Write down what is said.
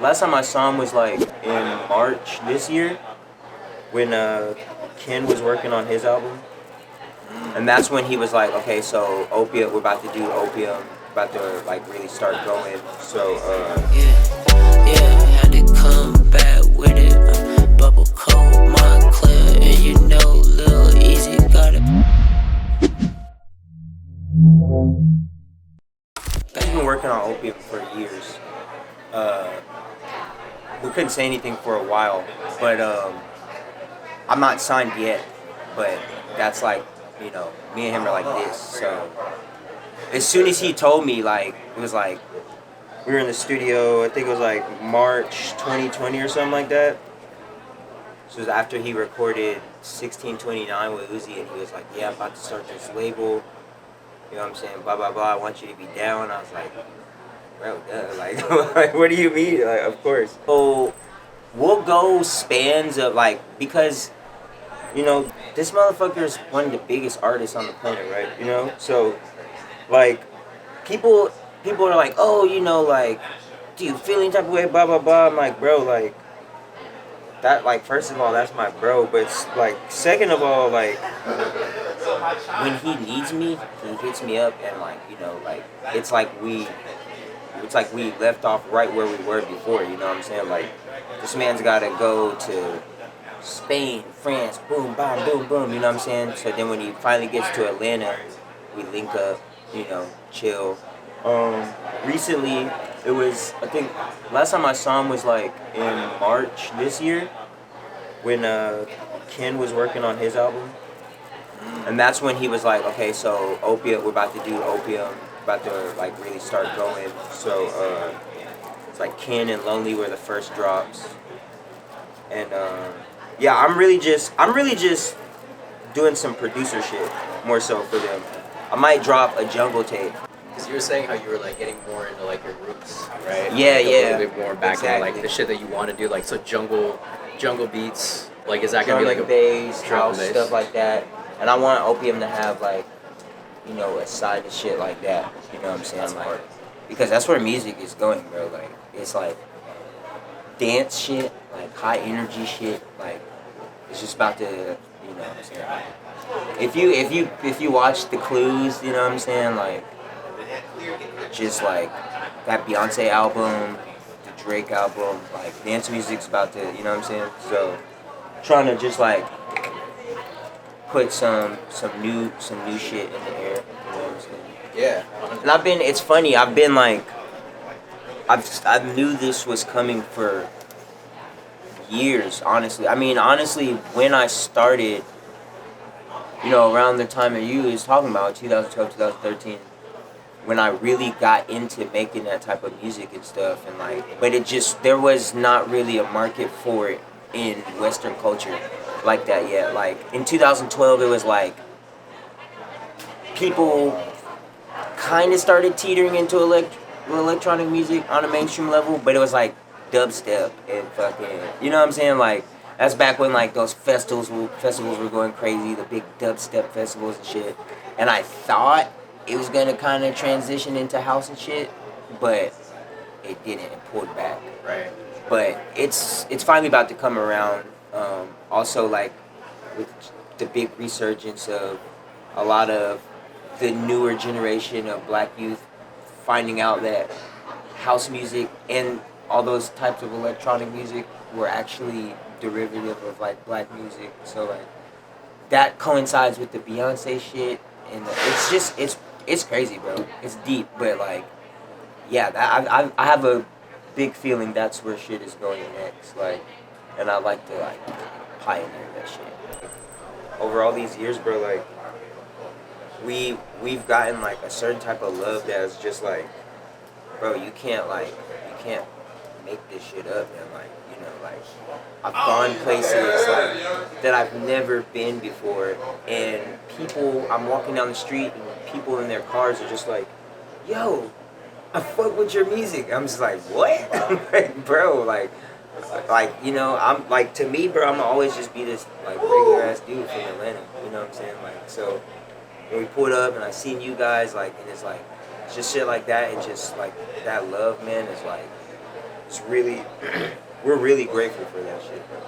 last time I saw him was like in March this year when Ken was working on his album, and that's when he was like, okay, so Opium, we're about to do Opium, about to like really start going. So yeah, had to come back with it. Bubble coat, Montclair, and you know Lil Uzi got it. He's been working on Opium for years. We couldn't say anything for a while, but I'm not signed yet. But that's like, you know, me and him are like this. So as soon as he told me, like, it was like we were in the studio. I think it was like March 2020 or something like that. So it was after he recorded 1629 with Uzi, and he was like, "Yeah, I'm about to start this label. You know what I'm saying? Blah blah blah. I want you to be down." I was like, "Bro, duh. Like, what do you mean? Like, of course." So we'll go spans of like, because you know this motherfucker is one of the biggest artists on the planet, right? You know, so like people are like, "Oh, you know, like, do you feel any type of way?" Blah blah blah. I'm like, bro, like. That, like, first of all, that's my bro, but like, second of all, like, when he needs me, he hits me up, and like, you know, like, it's like we left off right where we were before. You know what I'm saying? Like, this man's got to go to Spain, France, boom, bam, boom, boom. You know what I'm saying? So then when he finally gets to Atlanta, we link up, you know, chill. Recently, it was, I think, last time I saw him was like in March this year when Ken was working on his album. And that's when he was like, okay, so Opium, we're about to do Opium, about to like really start going. So it's like Ken and Lonely were the first drops. And yeah, I'm really just doing some producer shit more so for them. I might drop a jungle tape. Because you were saying how you were like getting more into like your roots, right? Yeah, like, yeah. A little bit more back Exactly. into like the shit that you want to do, like so jungle beats. Like is that gonna Drum be like and a bass, drum house, and bass? stuff like that. And I want Opium to have like, you know, a side of shit like that. You know what I'm saying? That's Like, hard. because that's where music is going, bro. Like, it's like dance shit, like high energy shit. Like, it's just about to, you know what I'm saying? Like, if you watch the Clues, you know what I'm saying? Like, just like that Beyonce album, the Drake album, like dance music's about to, you know what I'm saying? So trying to just like put some new shit in the air, you know what I'm saying? Yeah. And it's funny, I've been like, I knew this was coming for years, honestly. I mean, honestly, when I started, you know, around the time that you was talking about, 2012, 2013, when I really got into making that type of music and stuff, and like, but it just, there was not really a market for it in Western culture like that yet. Like, in 2012, it was like, people kind of started teetering into electronic music on a mainstream level, but it was like dubstep and fucking, you know what I'm saying? Like, that's back when like those festivals were going crazy, the big dubstep festivals and shit. And I thought it was gonna kind of transition into house and shit, but it didn't. It pulled back. Right. But it's finally about to come around. Also, like, with the big resurgence of a lot of the newer generation of black youth finding out that house music and all those types of electronic music were actually derivative of like black music. So like that coincides with the Beyonce shit, and it's just it's crazy, bro. It's deep, but like, yeah, I have a big feeling that's where shit is going next. Like, and I like to like pioneer that shit. Over all these years, bro, like we've gotten like a certain type of love that's just like, bro, you can't make this shit up, man. Like, you know, like, I've gone places like that I've never been before, and I'm walking down the street and people in their cars are just like, yo, I fuck with your music. I'm just like, what? I'm like, bro, like, you know, I'm like, to me, bro, I'm gonna always just be this like regular ass dude from Atlanta. You know what I'm saying? Like, so when we pulled up and I seen you guys, like, and it's like, just shit like that, and just like that love, man, is like it's really, we're really grateful for that shit, bro.